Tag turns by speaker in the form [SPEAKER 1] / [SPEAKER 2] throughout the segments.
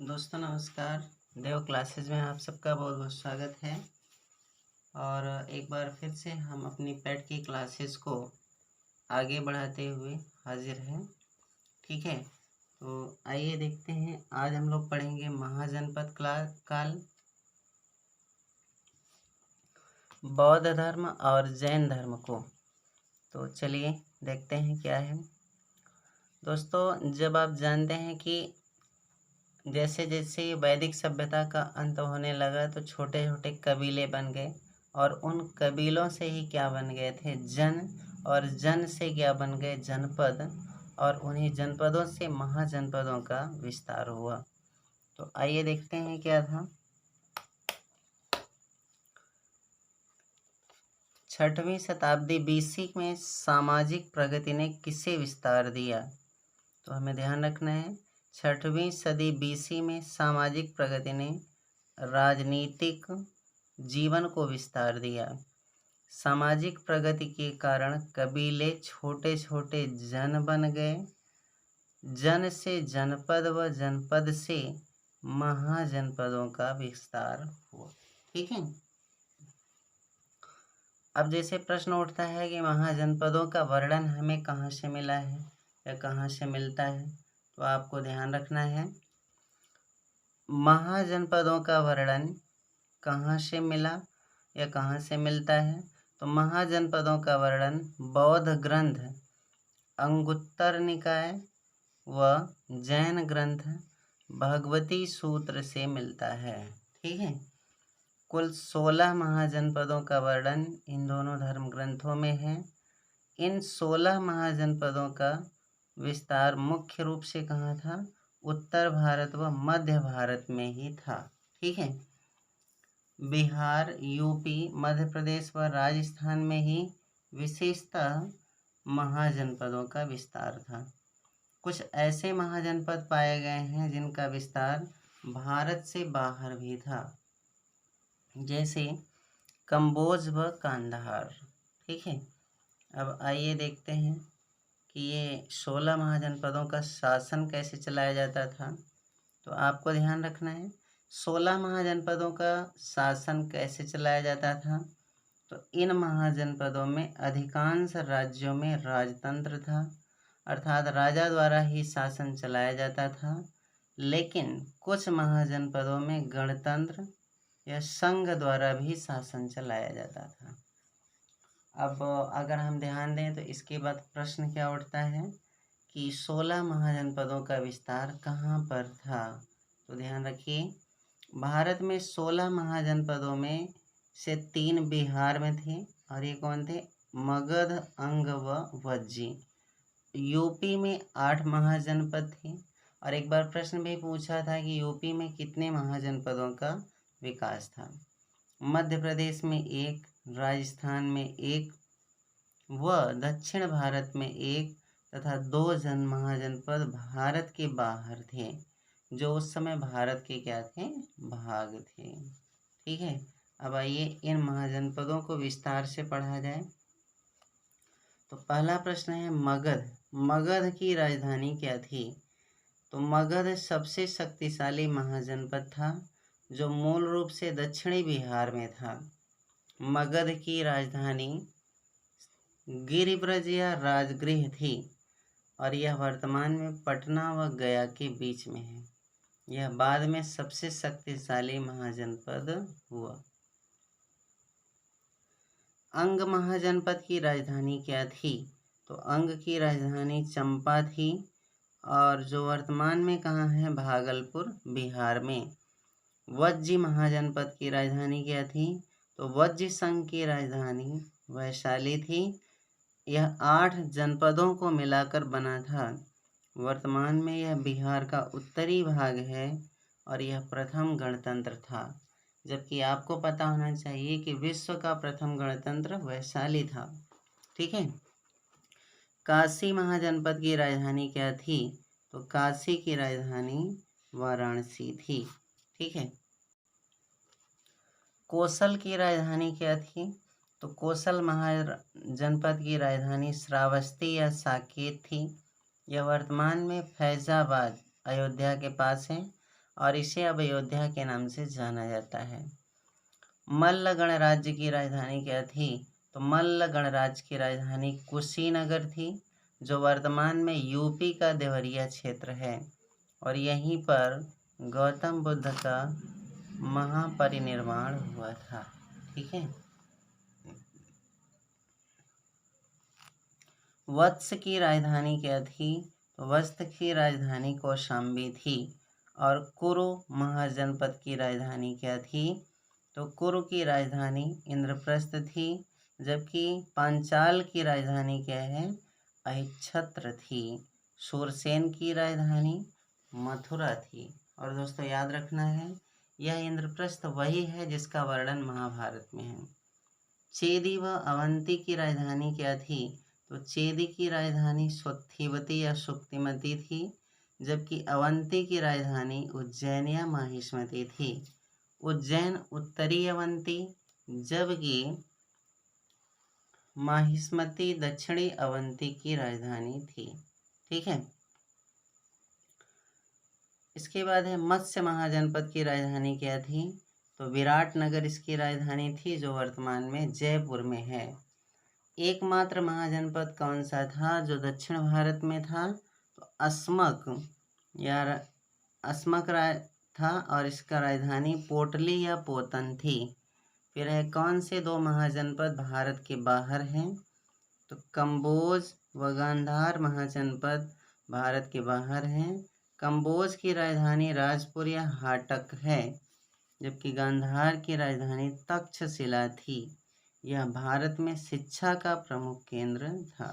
[SPEAKER 1] दोस्तों नमस्कार। देव क्लासेस में आप सबका बहुत बहुत स्वागत है। और एक बार फिर से हम अपनी पेट की क्लासेस को आगे बढ़ाते हुए हाजिर हैं। ठीक है, तो आइए देखते हैं। आज हम लोग पढ़ेंगे महाजनपद काल, बौद्ध धर्म और जैन धर्म को। तो चलिए देखते हैं क्या है। दोस्तों, जब आप जानते हैं कि जैसे जैसे वैदिक सभ्यता का अंत होने लगा तो छोटे छोटे कबीले बन गए, और उन कबीलों से ही क्या बन गए थे, जन, और जन से क्या बन गए, जनपद, और उन्हीं जनपदों से महाजनपदों का विस्तार हुआ। तो आइए देखते हैं क्या था। 6वीं शताब्दी BC में सामाजिक प्रगति ने किसे विस्तार दिया? तो हमें ध्यान रखना है, 6वीं सदी BC में सामाजिक प्रगति ने राजनीतिक जीवन को विस्तार दिया। सामाजिक प्रगति के कारण कबीले छोटे छोटे जन बन गए, जन से जनपद व जनपद से महाजनपदों का विस्तार हुआ। ठीक है, अब जैसे प्रश्न उठता है कि महाजनपदों का वर्णन हमें कहाँ से मिला है या कहाँ से मिलता है, तो आपको ध्यान रखना है, महाजनपदों का वर्णन कहाँ से मिला या कहाँ से मिलता है। तो महाजनपदों का वर्णन बौद्ध ग्रंथ अंगुत्तर निकाय व जैन ग्रंथ भगवती सूत्र से मिलता है। ठीक है, कुल 16 महाजनपदों का वर्णन इन दोनों धर्म ग्रंथों में है। इन 16 महाजनपदों का विस्तार मुख्य रूप से कहाँ था, उत्तर भारत व मध्य भारत में ही था। ठीक है, बिहार, यूपी, मध्य प्रदेश व राजस्थान में ही विशेषतः महाजनपदों का विस्तार था। कुछ ऐसे महाजनपद पाए गए हैं जिनका विस्तार भारत से बाहर भी था, जैसे कम्बोज व कांधार। ठीक है, अब आइए देखते हैं कि ये 16 महाजनपदों का शासन कैसे चलाया जाता था। तो आपको ध्यान रखना है, 16 महाजनपदों का शासन कैसे चलाया जाता था। तो इन महाजनपदों में अधिकांश राज्यों में राजतंत्र था, अर्थात राजा द्वारा ही शासन चलाया जाता था, लेकिन कुछ महाजनपदों में गणतंत्र या संघ द्वारा भी शासन चलाया जाता था। अब अगर हम ध्यान दें तो इसके बाद प्रश्न क्या उठता है कि 16 महाजनपदों का विस्तार कहाँ पर था। तो ध्यान रखिए, भारत में 16 महाजनपदों में से 3 बिहार में थे, और ये कौन थे, मगध, अंग व वज्जी। यूपी में 8 महाजनपद थे, और एक बार प्रश्न भी पूछा था कि यूपी में कितने महाजनपदों का विकास था। मध्य प्रदेश में 1, राजस्थान में 1 व दक्षिण भारत में 1 तथा 2 महाजनपद भारत के बाहर थे, जो उस समय भारत के क्या थे, भाग थे। ठीक है, अब आइए इन महाजनपदों को विस्तार से पढ़ा जाए। तो पहला प्रश्न है मगध। मगध की राजधानी क्या थी? तो मगध सबसे शक्तिशाली महाजनपद था, जो मूल रूप से दक्षिणी बिहार में था। मगध की राजधानी गिरिब्रज या राजगृह थी, और यह वर्तमान में पटना व गया के बीच में है। यह बाद में सबसे शक्तिशाली महाजनपद हुआ। अंग महाजनपद की राजधानी क्या थी? तो अंग की राजधानी चंपा थी, और जो वर्तमान में कहाँ है, भागलपुर, बिहार में। वज्जी महाजनपद की राजधानी क्या थी? तो वज्जी संघ की राजधानी वैशाली थी। यह 8 जनपदों को मिलाकर बना था। वर्तमान में यह बिहार का उत्तरी भाग है, और यह प्रथम गणतंत्र था। जबकि आपको पता होना चाहिए कि विश्व का प्रथम गणतंत्र वैशाली था। ठीक है, काशी महाजनपद की राजधानी क्या थी? तो काशी की राजधानी वाराणसी थी। ठीक है, कोसल की राजधानी क्या थी? तो कोसल महाजनपद की राजधानी श्रावस्ती या साकेत थी। यह वर्तमान में फैजाबाद, अयोध्या के पास है, और इसे अब अयोध्या के नाम से जाना जाता है। मल्ल गणराज्य की राजधानी क्या थी? तो मल्ल गणराज्य की राजधानी कुशीनगर थी, जो वर्तमान में यूपी का देवरिया क्षेत्र है, और यहीं पर गौतम बुद्ध का महापरिनिर्वाण हुआ था। ठीक है। वत्स की राजधानी क्या थी? तो वत्स की राजधानी कौशाम्बी थी। और कुरु महाजनपद की राजधानी क्या थी? तो कुरु की राजधानी इंद्रप्रस्थ थी, जबकि पांचाल की राजधानी क्या है? अहिच्छत्र थी। शूरसेन की राजधानी मथुरा थी। और दोस्तों याद रखना है, यह इंद्रप्रस्थ वही है जिसका वर्णन महाभारत में है। चेदी व अवंती की राजधानी क्या थी? तो चेदी की राजधानी स्वत्थिवती या सुक्तिमती थी, जबकि अवंती की राजधानी उज्जैन या माहिष्मती थी। उज्जैन उत्तरी अवंती, जबकि माहिष्मती दक्षिणी अवंती की राजधानी थी। ठीक है। इसके बाद है मत्स्य महाजनपद की राजधानी क्या थी? तो विराटनगर इसकी राजधानी थी, जो वर्तमान में जयपुर में है। एकमात्र महाजनपद कौन सा था जो दक्षिण भारत में था? तो अस्मक या अस्मक था, और इसका राजधानी पोटली या पोतन थी। फिर है कौन से दो महाजनपद भारत के बाहर हैं? तो कंबोज व गांधार महाजनपद भारत के बाहर हैं। कंबोज की राजधानी राजपुर या हाटक है, जबकि गांधार की राजधानी तक्षशिला थी। यह भारत में शिक्षा का प्रमुख केंद्र था।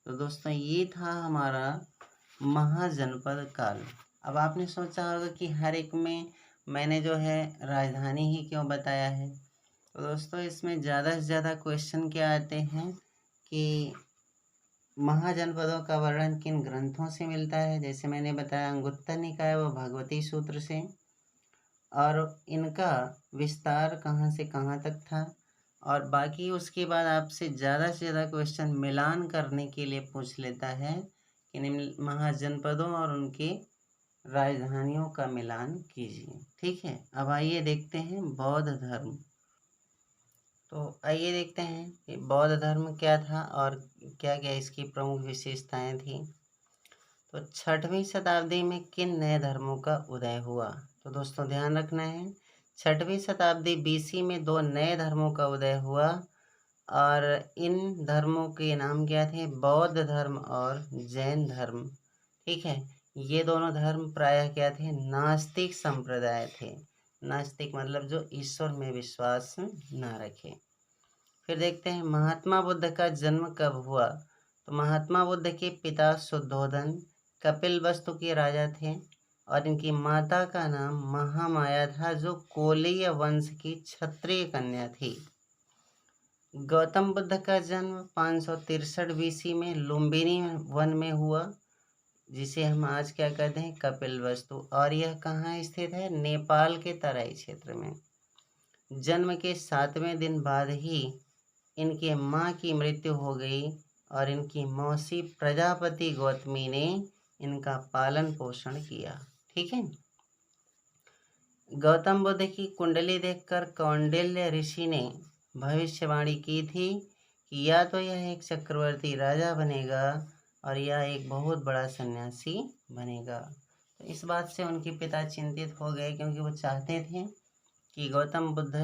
[SPEAKER 1] तो दोस्तों ये था हमारा महाजनपद काल। अब आपने सोचा होगा कि हर एक में मैंने जो है राजधानी ही क्यों बताया है। तो दोस्तों इसमें ज़्यादा से ज़्यादा क्वेश्चन क्या आते हैं कि महाजनपदों का वर्णन किन ग्रंथों से मिलता है। जैसे मैंने बताया अंगुत्तर निकाय व भगवती सूत्र से, और इनका विस्तार कहाँ से कहाँ तक था। और बाकी उसके बाद आपसे ज़्यादा से ज़्यादा क्वेश्चन मिलान करने के लिए पूछ लेता है कि निम्न महाजनपदों और उनके राजधानियों का मिलान कीजिए। ठीक है। अब आइए देखते हैं बौद्ध धर्म। तो आइए देखते हैं कि बौद्ध धर्म क्या था और क्या क्या इसकी प्रमुख विशेषताएं थी। तो 6वीं शताब्दी में किन नए धर्मों का उदय हुआ? तो दोस्तों ध्यान रखना है, 6वीं शताब्दी BC में दो नए धर्मों का उदय हुआ, और इन धर्मों के नाम क्या थे? बौद्ध धर्म और जैन धर्म। ठीक है। ये दोनों धर्म प्रायः क्या थे? नास्तिक संप्रदाय थे। नास्तिक मतलब जो ईश्वर में विश्वास न रखे। फिर देखते हैं महात्मा बुद्ध का जन्म कब हुआ? तो महात्मा बुद्ध के पिता शुद्धोधन कपिलवस्तु के राजा थे, और इनकी माता का नाम महामाया था, जो कोलीय वंश की क्षत्रिय कन्या थी। गौतम बुद्ध का जन्म 563 BC में लुम्बिनी वन में हुआ, जिसे हम आज क्या कहते हैं? कपिलवस्तु। और यह कहाँ स्थित है? नेपाल के तराई क्षेत्र में। जन्म के 7वें दिन बाद ही इनके माँ की मृत्यु हो गई, और इनकी मौसी प्रजापति गौतमी ने इनका पालन पोषण किया। ठीक है। गौतम बुद्ध की कुंडली देखकर कौंडिल्य ऋषि ने भविष्यवाणी की थी कि या तो यह एक चक्रवर्ती राजा बनेगा, और यह एक बहुत बड़ा सन्यासी बनेगा। तो इस बात से उनके पिता चिंतित हो गए, क्योंकि वो चाहते थे कि गौतम बुद्ध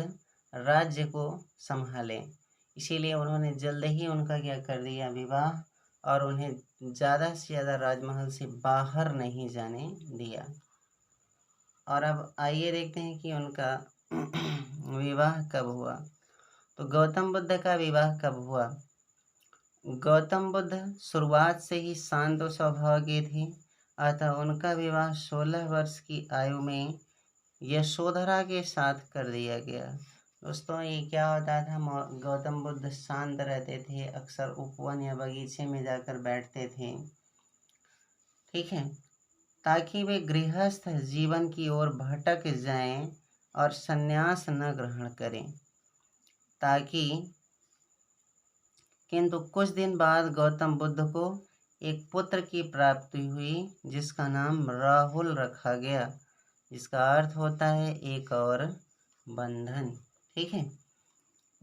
[SPEAKER 1] राज्य को संभालें। इसीलिए उन्होंने जल्द ही उनका क्या कर दिया? विवाह, और उन्हें ज़्यादा से ज़्यादा राजमहल से बाहर नहीं जाने दिया। और अब आइए देखते हैं कि उनका विवाह कब हुआ। तो गौतम बुद्ध का विवाह कब हुआ? गौतम बुद्ध शुरुआत से ही शांत स्वभाव के थे, अतः उनका विवाह 16 वर्ष की आयु में यशोधरा के साथ कर दिया गया। दोस्तों ये क्या होता था? गौतम बुद्ध शांत रहते थे, अक्सर उपवन या बगीचे में जाकर बैठते थे। ठीक है। ताकि वे गृहस्थ जीवन की ओर भटक जाएं और संन्यास न ग्रहण करें। किंतु कुछ दिन बाद गौतम बुद्ध को एक पुत्र की प्राप्ति हुई, जिसका नाम राहुल रखा गया। इसका अर्थ होता है एक और बंधन। ठीक है।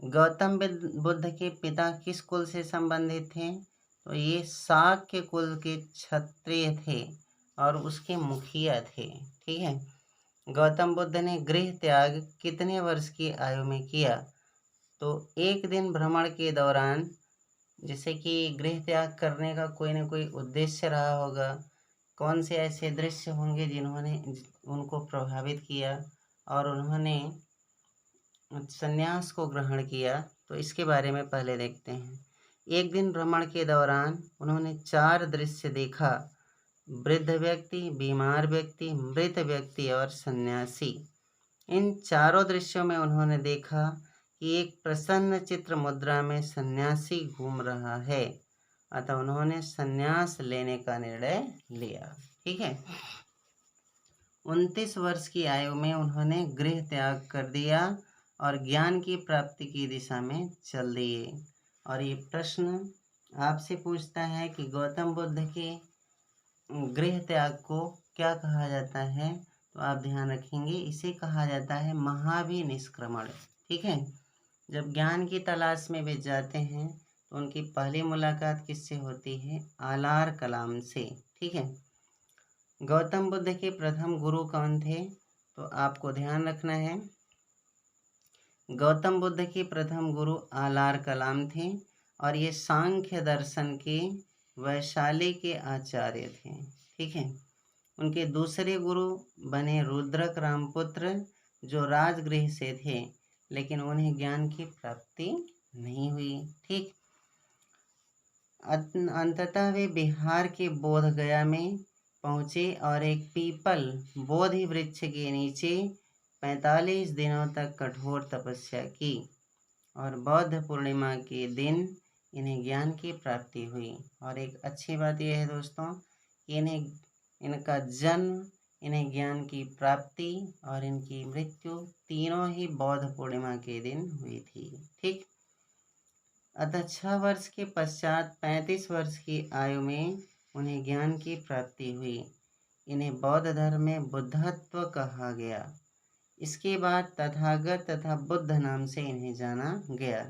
[SPEAKER 1] गौतम बुद्ध के पिता किस कुल से संबंधित थे? तो ये शाक्य कुल के क्षत्रिय थे और उसके मुखिया थे। ठीक है। गौतम बुद्ध ने गृह त्याग कितने वर्ष की आयु में किया? तो एक दिन भ्रमण के दौरान, जैसे कि गृह त्याग करने का कोई ना कोई उद्देश्य रहा होगा। कौन से ऐसे दृश्य होंगे जिन्होंने उनको प्रभावित किया और उन्होंने संन्यास को ग्रहण किया? तो इसके बारे में पहले देखते हैं। एक दिन भ्रमण के दौरान उन्होंने 4 दृश्य देखा: वृद्ध व्यक्ति, बीमार व्यक्ति, मृत व्यक्ति और सन्यासी। इन चारों दृश्यों में उन्होंने देखा कि एक प्रसन्न चित्र मुद्रा में सन्यासी घूम रहा है, अतः उन्होंने सन्यास लेने का निर्णय लिया। ठीक है। 29 वर्ष की आयु में उन्होंने गृह त्याग कर दिया और ज्ञान की प्राप्ति की दिशा में चल दिए। और ये प्रश्न आपसे पूछता है कि गौतम बुद्ध के गृह त्याग को क्या कहा जाता है? तो आप ध्यान रखेंगे, इसे कहा जाता है महाभिनिष्क्रमण। ठीक है। जब ज्ञान की तलाश में वे जाते हैं तो उनकी पहली मुलाकात किससे होती है? आलार कलाम से। ठीक है। गौतम बुद्ध के प्रथम गुरु कौन थे? तो आपको ध्यान रखना है, गौतम बुद्ध के प्रथम गुरु आलार कलाम थे और ये सांख्य दर्शन के वैशाली के आचार्य थे। ठीक है। उनके दूसरे गुरु बने रुद्रक रामपुत्र, जो राजगृह से थे, लेकिन उन्हें ज्ञान की प्राप्ति नहीं हुई। ठीक। अंततः वे बिहार के बोध गया में पहुँचे और एक पीपल बोधि वृक्ष के नीचे 45 दिनों तक कठोर तपस्या की और बौद्ध पूर्णिमा के दिन इन्हें ज्ञान की प्राप्ति हुई। और एक अच्छी बात यह है दोस्तों कि इनका जन्म, इन्हें ज्ञान की प्राप्ति और इनकी मृत्यु तीनों ही बौद्ध पूर्णिमा के दिन हुई थी। ठीक। अतः 6 वर्ष के पश्चात 35 वर्ष की आयु में उन्हें ज्ञान की प्राप्ति हुई। इन्हें बौद्ध धर्म में बुद्धत्व कहा गया। इसके बाद तथागत तथा बुद्ध नाम से इन्हें जाना गया।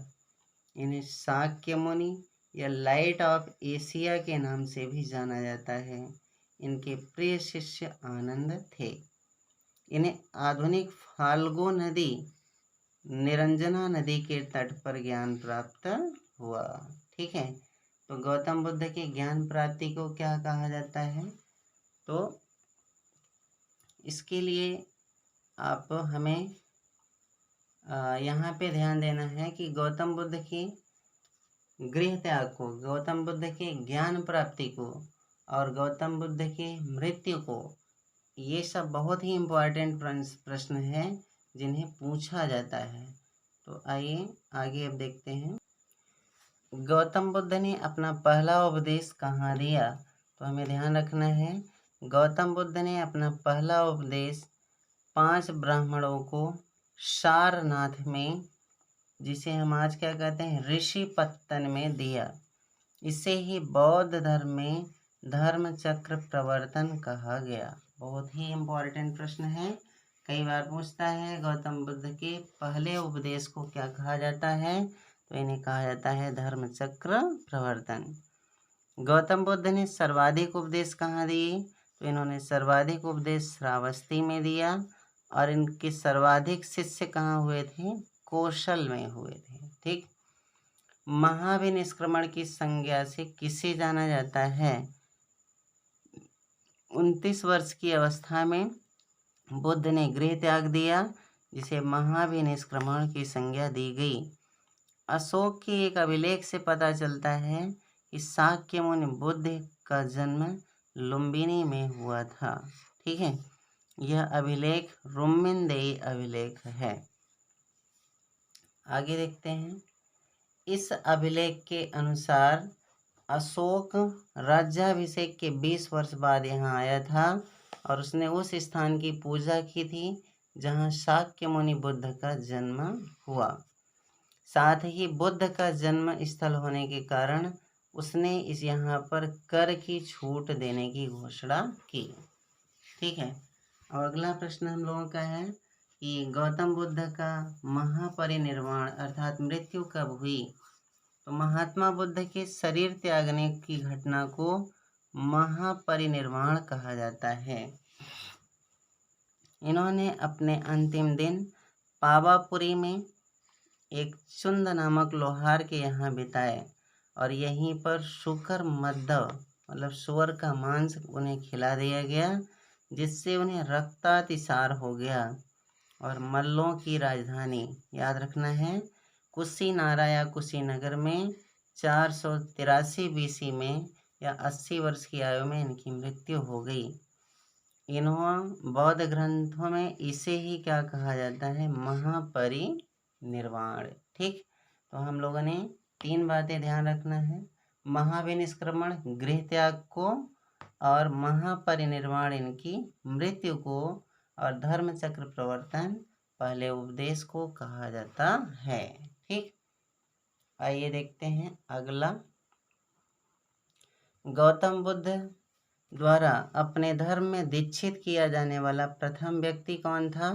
[SPEAKER 1] इन्हें शाक्य मुनि या लाइट ऑफ एशिया के नाम से भी जाना जाता है। इनके प्रिय शिष्य आनंद थे। इन्हें आधुनिक फाल्गु नदी, निरंजना नदी के तट पर ज्ञान प्राप्त हुआ। ठीक है। तो गौतम बुद्ध के ज्ञान प्राप्ति को क्या कहा जाता है? तो इसके लिए आप हमें यहाँ पे ध्यान देना है कि गौतम बुद्ध के गृह त्याग को, गौतम बुद्ध के ज्ञान प्राप्ति को और गौतम बुद्ध के मृत्यु को, ये सब बहुत ही इम्पोर्टेंट प्रश्न है जिन्हें पूछा जाता है। तो आइए आगे अब देखते हैं। गौतम बुद्ध ने अपना पहला उपदेश कहाँ दिया? तो हमें ध्यान रखना है, गौतम बुद्ध ने अपना पहला उपदेश 5 ब्राह्मणों को सारनाथ में, जिसे हम आज क्या कहते हैं, ऋषिपत्तन में दिया। इसे ही बौद्ध धर्म में धर्म चक्र प्रवर्तन कहा गया। बहुत ही इम्पोर्टेंट प्रश्न है, कई बार पूछता है गौतम बुद्ध के पहले उपदेश को क्या कहा जाता है? तो इन्हें कहा जाता है धर्म चक्र प्रवर्तन। गौतम बुद्ध ने सर्वाधिक उपदेश कहाँ दिए? तो इन्होंने सर्वाधिक उपदेश श्रावस्ती में दिया और इनके सर्वाधिक शिष्य कहाँ हुए थे? कौशल में हुए थे। ठीक। महाभिनिष्क्रमण की संज्ञा से किसे जाना जाता है? 29 वर्ष की अवस्था में बुद्ध ने गृह त्याग दिया, जिसे महाभिनिष्क्रमण की संज्ञा दी गई। अशोक के एक अभिलेख से पता चलता है कि शाक्य मुनि बुद्ध का जन्म लुम्बिनी में हुआ था। ठीक है। यह अभिलेख रुम्मिनदेई अभिलेख है। आगे देखते हैं। इस अभिलेख के अनुसार अशोक राज्याभिषेक के 20 वर्ष बाद यहाँ आया था और उसने उस स्थान की पूजा की थी जहाँ शाक्य मुनि बुद्ध का जन्म हुआ। साथ ही बुद्ध का जन्म स्थल होने के कारण उसने इस यहाँ पर कर की छूट देने की घोषणा की। ठीक है। और अगला प्रश्न हम लोगों का है कि गौतम बुद्ध का महापरिनिर्वाण अर्थात मृत्यु कब हुई। तो महात्मा बुद्ध के शरीर त्यागने की घटना को महापरिनिर्वाण कहा जाता है। इन्होंने अपने अंतिम दिन पावापुरी में एक चुंद नामक लोहार के यहाँ बिताए और यहीं पर शुकर मद्द मतलब सुअर का मांस उन्हें खिला दिया गया, जिससे उन्हें रक्तातिसार हो गया और मल्लों की राजधानी याद रखना है कुशीनारा या कुशीनगर में 483 BC में या 80 वर्ष की आयु में इनकी मृत्यु हो गई। इन्हों बौद्ध ग्रंथों में इसे ही क्या कहा जाता है, महापरिनिर्वाण। ठीक, तो हम लोगों ने 3 बातें ध्यान रखना है, महाविनिष्क्रमण गृह त्याग को और महापरिनिर्वाण इनकी मृत्यु को और धर्म चक्र प्रवर्तन पहले उपदेश को कहा जाता है। ठीक, आइए देखते हैं अगला। गौतम बुद्ध द्वारा अपने धर्म में दीक्षित किया जाने वाला प्रथम व्यक्ति कौन था?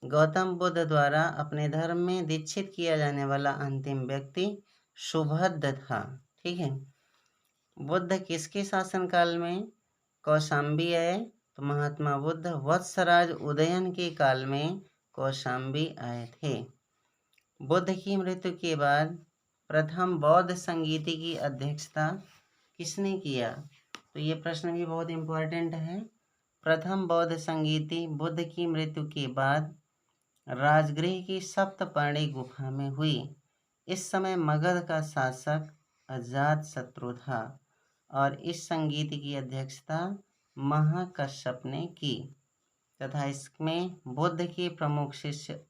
[SPEAKER 1] गौतम बुद्ध द्वारा अपने धर्म में दीक्षित किया जाने वाला अंतिम व्यक्ति सुभद्र था। ठीक है, बुद्ध किसके शासनकाल में कौशाम्बी आए? तो महात्मा बुद्ध वत्सराज उदयन के काल में कौशाम्बी आए थे। बुद्ध की मृत्यु के बाद प्रथम बौद्ध संगीति की अध्यक्षता किसने किया? तो ये प्रश्न भी बहुत इम्पोर्टेंट है। प्रथम बौद्ध संगीति बुद्ध की मृत्यु के बाद राजगृह की सप्तपर्णी गुफा में हुई। इस समय मगध का शासक अजातशत्रु था और इस संगीति की अध्यक्षता महाकश्यप ने की तथा इसमें बुद्ध के प्रमुख शिष्य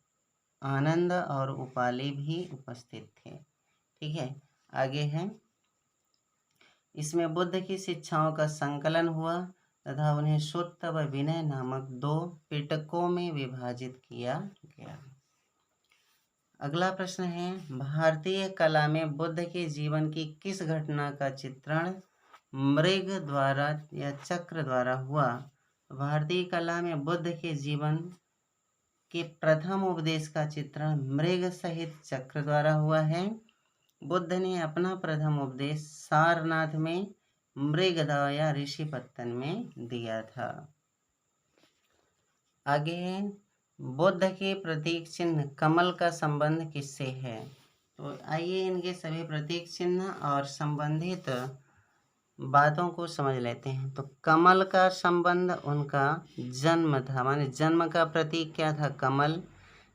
[SPEAKER 1] आनंद और उपाली भी उपस्थित थे। ठीक है, आगे है, इसमें बुद्ध की शिक्षाओं का संकलन हुआ तथा उन्हें सुत्त व विनय नामक 2 पिटकों में विभाजित किया गया। अगला प्रश्न है, भारतीय कला में बुद्ध के जीवन की किस घटना का चित्रण मृग द्वारा या चक्र द्वारा हुआ? भारतीय कला में बुद्ध के जीवन के प्रथम उपदेश का चित्रण मृग सहित चक्र द्वारा हुआ है। बुद्ध ने अपना प्रथम उपदेश सारनाथ में मृगदा या ऋषिपत्तन में दिया था। आगे है, बुद्ध के प्रतीक चिन्ह कमल का संबंध किससे है? तो आइए इनके सभी प्रतीक चिन्ह और संबंधित बातों को समझ लेते हैं। तो कमल का संबंध उनका जन्म था, माने जन्म का प्रतीक क्या था? कमल।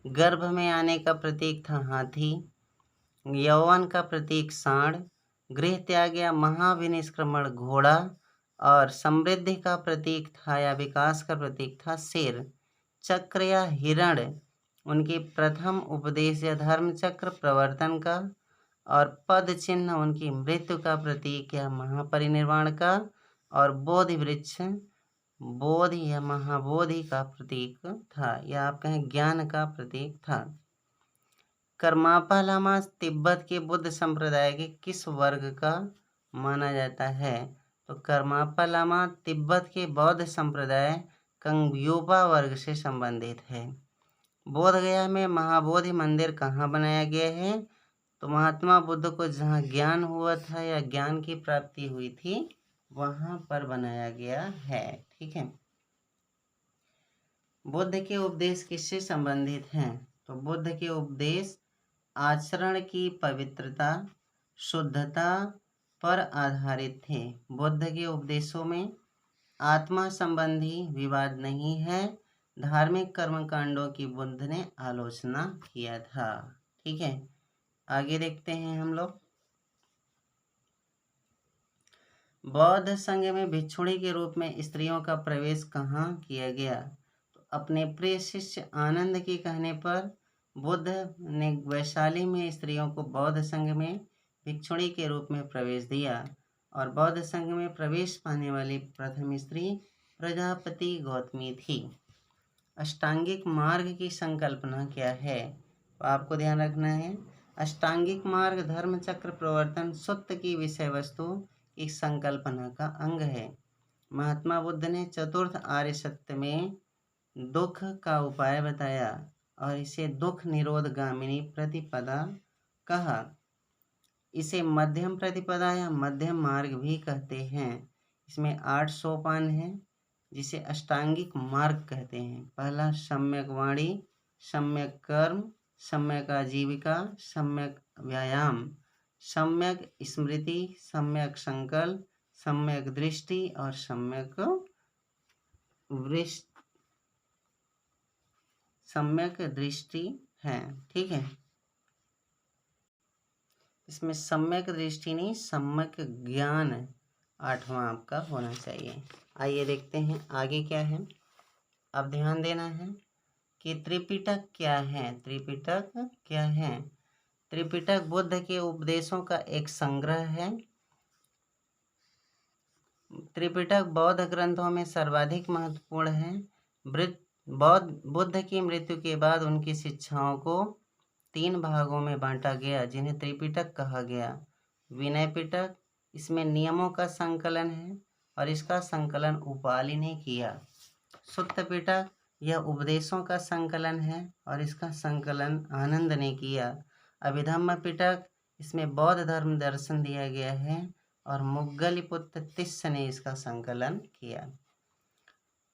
[SPEAKER 1] गर्भ में आने का प्रतीक था हाथी। यौवन का प्रतीक सांड। गृह त्याग या महाविनिष्क्रमण घोड़ा और समृद्धि का प्रतीक था या विकास का प्रतीक था शेर। चक्र या हिरण उनके प्रथम उपदेश या धर्म चक्र प्रवर्तन का और पद चिन्ह उनकी मृत्यु का प्रतीक या महापरिनिर्वाण का और बोधि वृक्ष बोधि या महाबोधि का प्रतीक था या आप कहें ज्ञान का प्रतीक था। करमापा लामा तिब्बत के बुद्ध संप्रदाय के किस वर्ग का माना जाता है? तो करमापा लामा तिब्बत के बौद्ध संप्रदाय कंग्योपा वर्ग से संबंधित है। बोध गया में महाबोधि मंदिर कहाँ बनाया गया है? तो महात्मा बुद्ध को जहाँ ज्ञान हुआ था या ज्ञान की प्राप्ति हुई थी वहाँ पर बनाया गया है। ठीक है, बुद्ध के उपदेश किससे संबंधित हैं? तो बुद्ध के उपदेश आचरण की पवित्रता शुद्धता पर आधारित थे। बुद्ध के उपदेशों में आत्मा संबंधी विवाद नहीं है। धार्मिक कर्मकांडों की बुद्ध ने आलोचना किया था। ठीक है, आगे देखते हैं हम लोग। बौद्ध संघ में भिक्षुणी के रूप में स्त्रियों का प्रवेश कहाँ किया गया? तो अपने प्रिय शिष्य आनंद के कहने पर बुद्ध ने वैशाली में स्त्रियों को बौद्ध संघ में भिक्षुणी के रूप में प्रवेश दिया और बौद्ध संघ में प्रवेश पाने वाली प्रथम स्त्री प्रजापति गौतमी थी। अष्टांगिक मार्ग की संकल्पना क्या है? तो आपको ध्यान रखना है, अष्टांगिक मार्ग धर्म चक्र प्रवर्तन सूत्र की विषय वस्तु एक संकल्पना का अंग है। महात्मा बुद्ध ने चतुर्थ आर्य सत्य में दुख का उपाय बताया और इसे दुख निरोध गामिनी प्रतिपदा कहा। इसे मध्यम प्रतिपदा या मध्यम मार्ग भी कहते हैं। इसमें 8 सोपान हैं जिसे अष्टांगिक मार्ग कहते हैं। पहला सम्यक वाणी, सम्यक कर्म, सम्यक आजीविका, सम्यक व्यायाम, सम्यक स्मृति, सम्यक संकल्प, सम्यक दृष्टि और सम्यक दृष्टि है। ठीक है, इसमें सम्यक दृष्टि नहीं, सम्यक ज्ञान 8वां आपका होना चाहिए। आइए देखते हैं आगे क्या है। अब ध्यान देना है कि त्रिपिटक क्या है। त्रिपिटक क्या है? त्रिपिटक बुद्ध के उपदेशों का एक संग्रह है। त्रिपिटक बौद्ध ग्रंथों में सर्वाधिक महत्वपूर्ण है। बुद्ध की मृत्यु के बाद उनकी शिक्षाओं को 3 भागों में बांटा गया जिन्हें त्रिपिटक कहा गया। विनय पिटक, इसमें नियमों का संकलन है और इसका संकलन उपालि ने किया। सुत्त पिटक, यह उपदेशों का संकलन है और इसका संकलन आनंद ने किया। अभिधम्म पिटक, इसमें बौद्ध धर्म दर्शन दिया गया है और मुग्गलिपुत्र तिस्स ने इसका संकलन किया।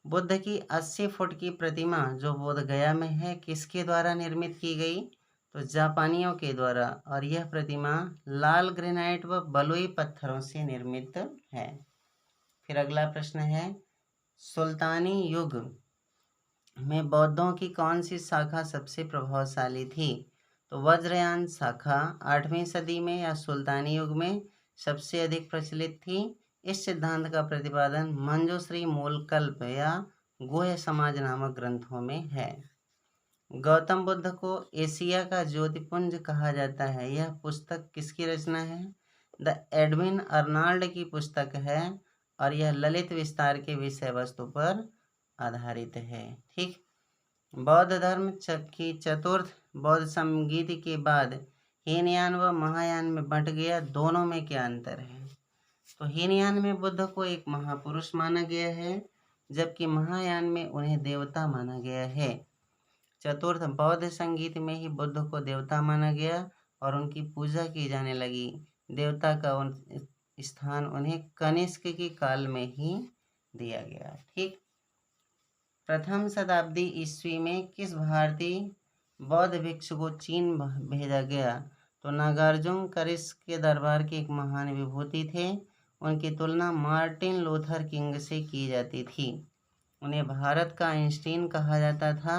[SPEAKER 1] बुद्ध की 80 फुट की प्रतिमा जो बोध गया में है किसके द्वारा निर्मित की गई? तो जापानियों के द्वारा, और यह प्रतिमा लाल ग्रेनाइट व बलुई पत्थरों से निर्मित है। फिर अगला प्रश्न है, सुल्तानी युग में बौद्धों की कौन सी शाखा सबसे प्रभावशाली थी? तो वज्रयान शाखा 8वीं सदी में या सुल्तानी युग में सबसे अधिक प्रचलित थी। इस सिद्धांत का प्रतिपादन मंजूश्री मूलकल्प या गुह्य समाज नामक ग्रंथों में है। गौतम बुद्ध को एशिया का ज्योतिपुंज कहा जाता है। यह पुस्तक किसकी रचना है? द एडविन अर्नाल्ड की पुस्तक है और यह ललित विस्तार के विषय वस्तु पर आधारित है। ठीक, बौद्ध धर्म की चतुर्थ बौद्ध संगीति के बाद हीनयान व महायान में बंट गया। दोनों में क्या अंतर है? तो हीनयान में बुद्ध को एक महापुरुष माना गया है जबकि महायान में उन्हें देवता माना गया है। चतुर्थ बौद्ध संगीत में ही बुद्ध को देवता माना गया और उनकी पूजा की जाने लगी। देवता का स्थान उन्हें कनिष्क के काल में ही दिया गया। ठीक, प्रथम शताब्दी ईस्वी में किस भारतीय बौद्ध भिक्षु को चीन भेजा गया? तो नागार्जुन कनिष्क के दरबार के एक महान विभूति थे। उनकी तुलना मार्टिन लूथर किंग से की जाती थी। उन्हें भारत का आइंस्टीन कहा जाता था।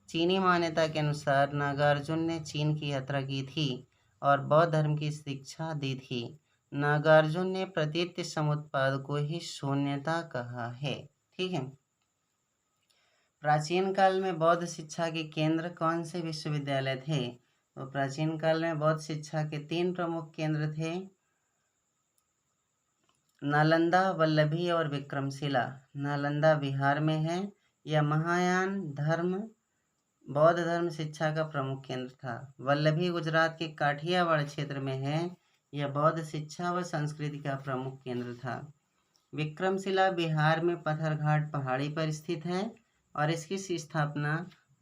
[SPEAKER 1] चीनी मान्यता के अनुसार नागार्जुन ने चीन की यात्रा की थी और बौद्ध धर्म की शिक्षा दी थी। नागार्जुन ने प्रतीत समुत्पाद को ही शून्यता कहा है। ठीक है, प्राचीन काल में बौद्ध शिक्षा के केंद्र कौन से विश्वविद्यालय थे? तो प्राचीन काल में बौद्ध शिक्षा के 3 प्रमुख केंद्र थे, नालंदा, वल्लभी और विक्रमशिला। नालंदा बिहार में है। यह महायान धर्म बौद्ध धर्म शिक्षा का प्रमुख केंद्र था। वल्लभी गुजरात के काठियावाड़ क्षेत्र में है। यह बौद्ध शिक्षा व संस्कृति का प्रमुख केंद्र था। विक्रमशिला बिहार में पत्थरघाट पहाड़ी पर स्थित है और इसकी स्थापना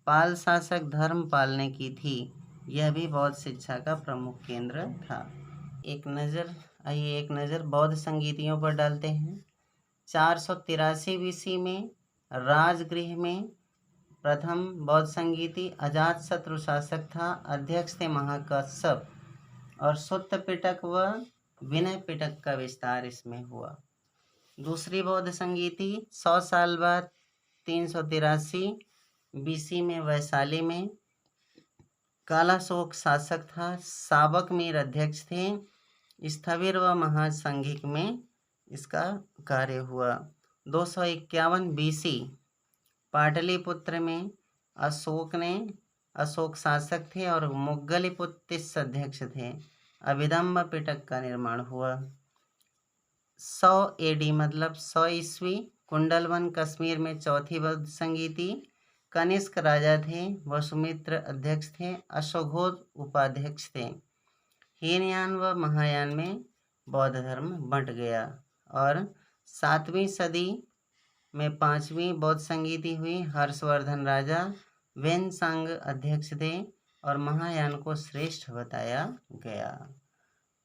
[SPEAKER 1] पाल शासक धर्मपाल ने की थी। यह भी बौद्ध शिक्षा का प्रमुख केंद्र था। एक नज़र बौद्ध संगीतियों पर डालते हैं। 483 बीसी में राजगृह में प्रथम बौद्ध संगीति अजातशत्रु शासक था। अध्यक्ष थे महाकश्यप और सुत्त पिटक व विनय पिटक का विस्तार इसमें हुआ। दूसरी बौद्ध संगीति 100 साल बाद 383 बीसी में वैशाली में कालाशोक शासक था। साबक मीर अध्यक्ष थे। स्थविर व महासंघिक में इसका कार्य हुआ। 251 बीसी पाटलिपुत्र में अशोक शासक थे और मुग्गलिपुत्र तिस्स अध्यक्ष थे। अभिधम्म पिटक का निर्माण हुआ। 100 एडी मतलब 100 ईस्वी कुंडलवन कश्मीर में चौथी बौद्ध संगीति। कनिष्क राजा थे। वसुमित्र अध्यक्ष थे। अश्वघोष उपाध्यक्ष थे। हीनयान व महायान में बौद्ध धर्म बंट गया और 7वीं सदी में 5वीं बौद्ध संगीति हुई। हर्षवर्धन राजा वेनसांग अध्यक्ष थे और महायान को श्रेष्ठ बताया गया।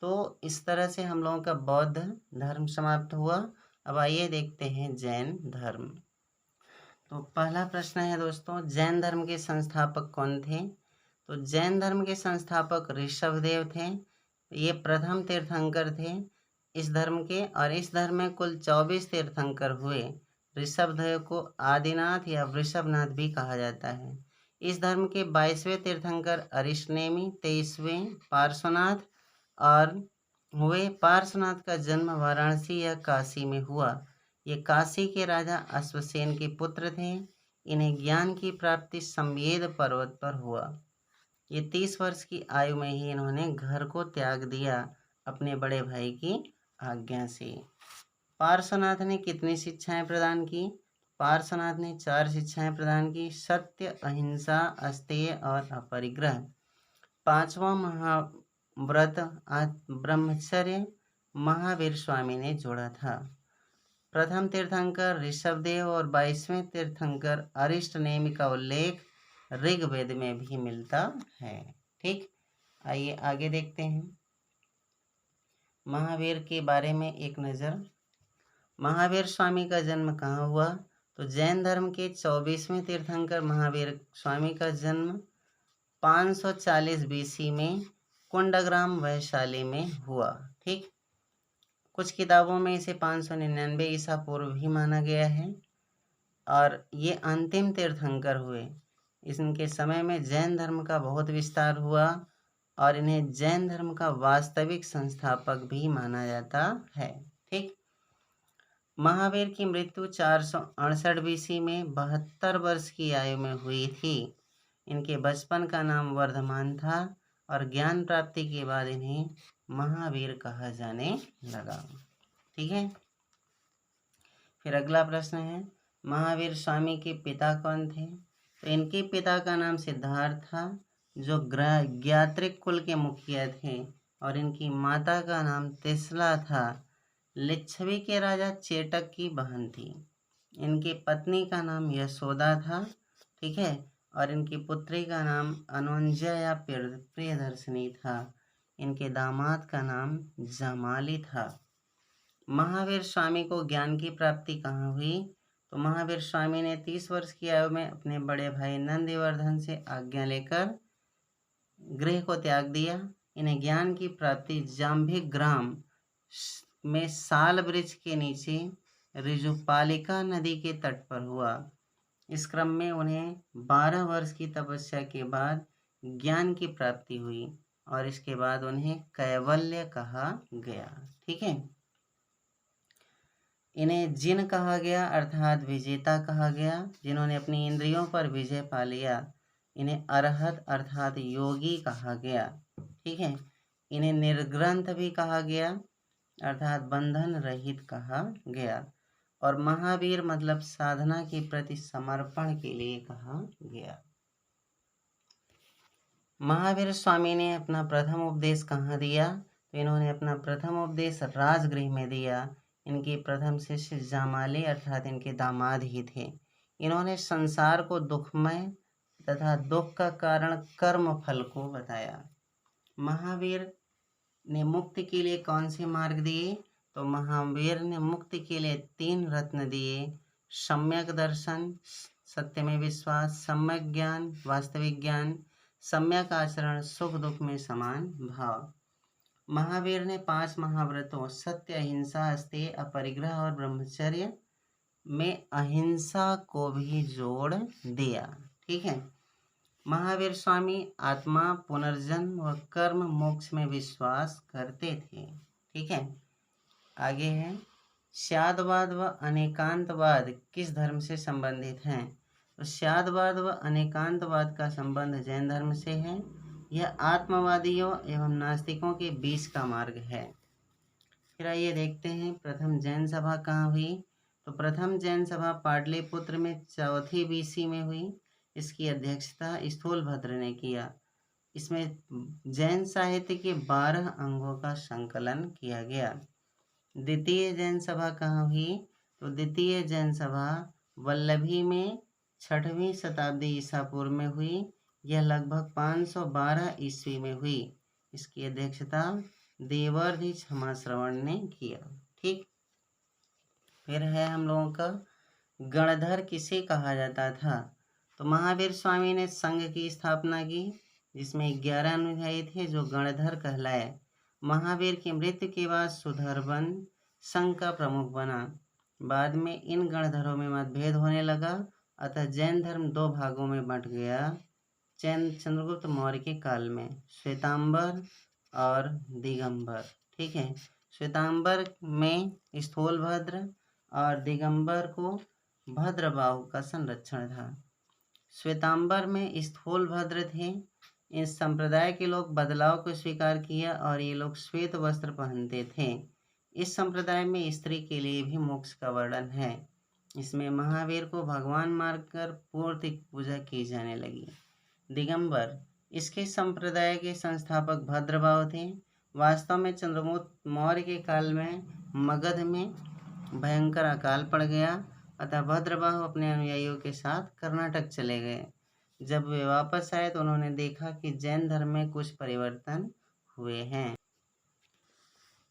[SPEAKER 1] तो इस तरह से हम लोगों का बौद्ध धर्म समाप्त हुआ। अब आइए देखते हैं जैन धर्म। तो पहला प्रश्न है दोस्तों, जैन धर्म के संस्थापक कौन थे? तो जैन धर्म के संस्थापक ऋषभदेव थे। ये प्रथम तीर्थंकर थे इस धर्म के, और इस धर्म में कुल 24 तीर्थंकर हुए। ऋषभदेव को आदिनाथ या वृषभनाथ भी कहा जाता है। इस धर्म के 22वें तीर्थंकर अरिष्टनेमी, 23वें पार्श्वनाथ और हुए। पार्श्वनाथ का जन्म वाराणसी या काशी में हुआ। ये काशी के राजा अश्वसेन के पुत्र थे। इन्हें ज्ञान की प्राप्ति संवेद पर्वत पर हुआ। ये 30 वर्ष की आयु में ही इन्होंने घर को त्याग दिया अपने बड़े भाई की आज्ञा से। पार्श्वनाथ ने कितनी शिक्षाएं प्रदान की? पार्श्वनाथ ने 4 शिक्षाएं प्रदान की। सत्य, अहिंसा, अस्तेय और अपरिग्रह। 5वां महाव्रत ब्रह्मचर्य महावीर स्वामी ने जोड़ा था। प्रथम तीर्थंकर ऋषभदेव और 22वें तीर्थंकर अरिष्टनेमी का उल्लेख ऋग्वेद में भी मिलता है। ठीक, आइए आगे देखते हैं। महावीर के बारे में एक नज़र। महावीर स्वामी का जन्म कहाँ हुआ? तो जैन धर्म के 24वें तीर्थंकर महावीर स्वामी का जन्म 540 BC में कुंडग्राम वैशाली में हुआ। ठीक, कुछ किताबों में इसे 599 ईसा पूर्व भी माना गया है, और ये अंतिम तीर्थंकर हुए। इनके समय में जैन धर्म का बहुत विस्तार हुआ और इन्हें जैन धर्म का वास्तविक संस्थापक भी माना जाता है। ठीक, महावीर की मृत्यु 468 BC में 72 वर्ष की आयु में हुई थी। इनके बचपन का नाम वर्धमान था और ज्ञान प्राप्ति के बाद इन्हें महावीर कहा जाने लगा। ठीक है, फिर अगला प्रश्न है, महावीर स्वामी के पिता कौन थे? तो इनके पिता का नाम सिद्धार्थ था, जो ज्ञात्रिक कुल के मुखिया थे, और इनकी माता का नाम तिसला था, लिच्छवी के राजा चेटक की बहन थी। इनकी पत्नी का नाम यशोदा था। ठीक है, और इनकी पुत्री का नाम अनुंजया या प्रियदर्शिनी था। इनके दामाद का नाम जमाली था। महावीर स्वामी को ज्ञान की प्राप्ति कहाँ हुई? तो महावीर स्वामी ने 30 वर्ष की आयु में अपने बड़े भाई नंदिवर्धन से आज्ञा लेकर गृह को त्याग दिया। इन्हें ज्ञान की प्राप्ति जाम्भिक ग्राम में साल वृक्ष के नीचे ऋजुपालिका नदी के तट पर हुआ। इस क्रम में उन्हें 12 वर्ष की तपस्या के बाद ज्ञान की प्राप्ति हुई और इसके बाद उन्हें कैवल्य कहा गया। ठीक है, इन्हें जिन कहा गया अर्थात विजेता कहा गया, जिन्होंने अपनी इंद्रियों पर विजय पा लिया। इन्हें अरहत अर्थात योगी कहा गया। ठीक है, इन्हें निर्ग्रंथ भी कहा गया अर्थात बंधन रहित कहा गया, और महावीर मतलब साधना के प्रति समर्पण के लिए कहा गया। महावीर स्वामी ने अपना प्रथम उपदेश कहाँ दिया? तो इन्होंने अपना प्रथम उपदेश राजगृह में दिया। इनके प्रथम शिष्य जामाली अर्थात इनके दामाद ही थे। इन्होंने संसार को दुखमय तथा दुख का कारण कर्म फल को बताया। महावीर ने मुक्ति के लिए कौन से मार्ग दिए? तो महावीर ने मुक्ति के लिए 3 रत्न दिए: सम्यक दर्शन, सत्य में विश्वास, सम्यक ज्ञान, वास्तविक ज्ञान, सम्यक आचरण, सुख दुख में समान भाव। महावीर ने 5 महाव्रतों सत्य, अहिंसा, अस्तेय, अपरिग्रह और ब्रह्मचर्य में अहिंसा को भी जोड़ दिया। ठीक है, महावीर स्वामी आत्मा, पुनर्जन्म व कर्म मोक्ष में विश्वास करते थे। ठीक है, आगे है स्यादवाद व अनेकांतवाद किस धर्म से संबंधित हैं? तो स्यादवाद व अनेकांतवाद का संबंध जैन धर्म से है। यह आत्मवादियों एवं नास्तिकों के बीच का मार्ग है। फिर आइए देखते हैं प्रथम जैन सभा कहाँ हुई। तो प्रथम जैन सभा पाटलिपुत्र में 4वीं BC में हुई। इसकी अध्यक्षता स्थूलभद्र ने किया। इसमें जैन साहित्य के 12 अंगों का संकलन किया गया। द्वितीय जैन सभा कहाँ हुई? तो द्वितीय जैन सभा वल्लभी में 6वीं शताब्दी ईसा पूर्व में हुई। यह लगभग 512 ईस्वी में हुई। इसकी अध्यक्षता देवर्धि क्षमाश्रवण ने किया। ठीक, फिर है हम लोगों का गणधर किसे कहा जाता था? तो महावीर स्वामी ने संघ की स्थापना की, जिसमें 11 अनुयायी थे जो गणधर कहलाए। महावीर की मृत्यु के बाद सुधर्वन संघ का प्रमुख बना। बाद में इन गणधरों में मतभेद होने लगा, अतः जैन धर्म 2 भागों में बंट गया। चंद्रगुप्त मौर्य के काल में श्वेतांबर और दिगंबर। ठीक है, श्वेतांबर में स्थूलभद्र और दिगंबर को भद्रबाहु का संरक्षण था। श्वेतांबर में स्थूलभद्र थे। इस संप्रदाय के लोग बदलाव को स्वीकार किया और ये लोग श्वेत वस्त्र पहनते थे। इस संप्रदाय में स्त्री के लिए भी मोक्ष का वर्णन है। इसमें महावीर को भगवान मानकर पूर्ति पूजा की जाने लगी। दिगंबर, इसके संप्रदाय के संस्थापक भद्रबाहु थे। वास्तव में चंद्रगुप्त मौर्य के काल में मगध में भयंकर अकाल पड़ गया, अतः भद्रबाहु अपने अनुयायियों के साथ कर्नाटक चले गए। जब वे वापस आए तो उन्होंने देखा कि जैन धर्म में कुछ परिवर्तन हुए हैं,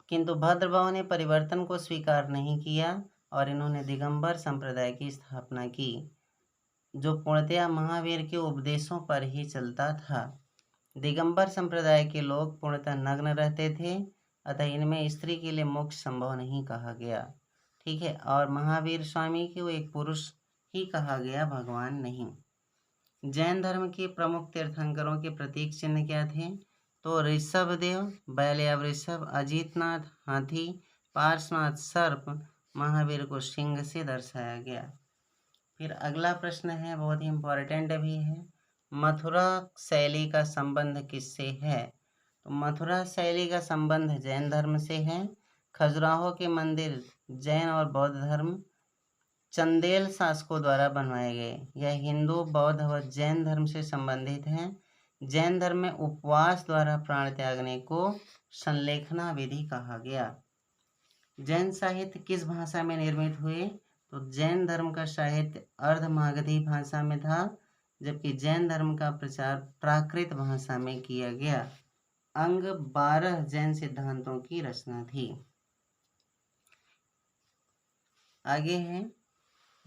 [SPEAKER 1] किंतु भद्रबाहु ने परिवर्तन को स्वीकार नहीं किया और इन्होंने दिगंबर संप्रदाय की स्थापना की, जो पूर्णतया महावीर के उपदेशों पर ही चलता था। दिगंबर संप्रदाय के लोग पूर्णतः नग्न रहते थे, अतः इनमें स्त्री के लिए मोक्ष संभव नहीं कहा गया। ठीक है, और महावीर स्वामी को एक पुरुष ही कहा गया, भगवान नहीं। जैन धर्म के प्रमुख तीर्थंकरों के प्रतीक चिन्ह क्या थे? तो ऋषभदेव बैल या वृषभ, अजितनाथ हाथी, पार्श्वनाथ सर्प, महावीर को सिंह से दर्शाया गया। फिर अगला प्रश्न है, बहुत ही इम्पोर्टेंट भी है, मथुरा शैली का संबंध किससे है? तो मथुरा शैली का संबंध जैन धर्म से है। खजुराहो के मंदिर जैन और बौद्ध धर्म चंदेल शासकों द्वारा बनवाए गए। यह हिंदू, बौद्ध व जैन धर्म से संबंधित हैं। जैन धर्म में उपवास द्वारा प्राण त्यागने को संलेखना विधि कहा गया। जैन साहित्य किस भाषा में निर्मित हुए? तो जैन धर्म का साहित्य अर्धमागधी भाषा में था, जबकि जैन धर्म का प्रचार प्राकृत भाषा में किया गया। अंग 12 जैन सिद्धांतों की रचना थी। आगे है,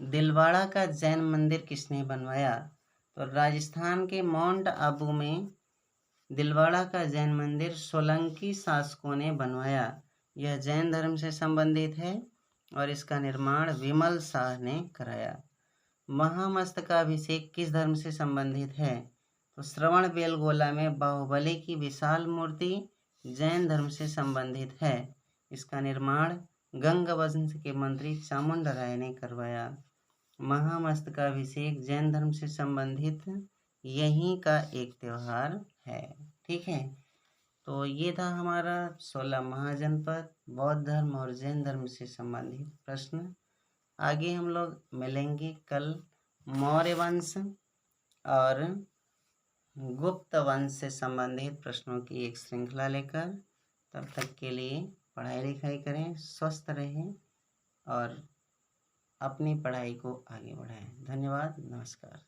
[SPEAKER 1] दिलवाड़ा का जैन मंदिर किसने बनवाया? तो राजस्थान के माउंट आबू में दिलवाड़ा का जैन मंदिर सोलंकी शासकों ने बनवाया। यह जैन धर्म से संबंधित है और इसका निर्माण विमल शाह ने कराया। महामस्तकाभिषेक किस धर्म से संबंधित है? तो श्रवण बेलगोला में बाहुबली की विशाल मूर्ति जैन धर्म से संबंधित है। इसका निर्माण गंग वंश के मंत्री चामुंड राय ने करवाया। महामस्तकाभिषेक जैन धर्म से संबंधित यहीं का एक त्यौहार है। ठीक है, तो ये था हमारा 16 महाजनपद बौद्ध धर्म और जैन धर्म से संबंधित प्रश्न। आगे हम लोग मिलेंगे कल मौर्य वंश और गुप्त वंश से संबंधित प्रश्नों की एक श्रृंखला लेकर। तब तक के लिए पढ़ाई लिखाई करें, स्वस्थ रहें और अपनी पढ़ाई को आगे बढ़ाएं। धन्यवाद, नमस्कार।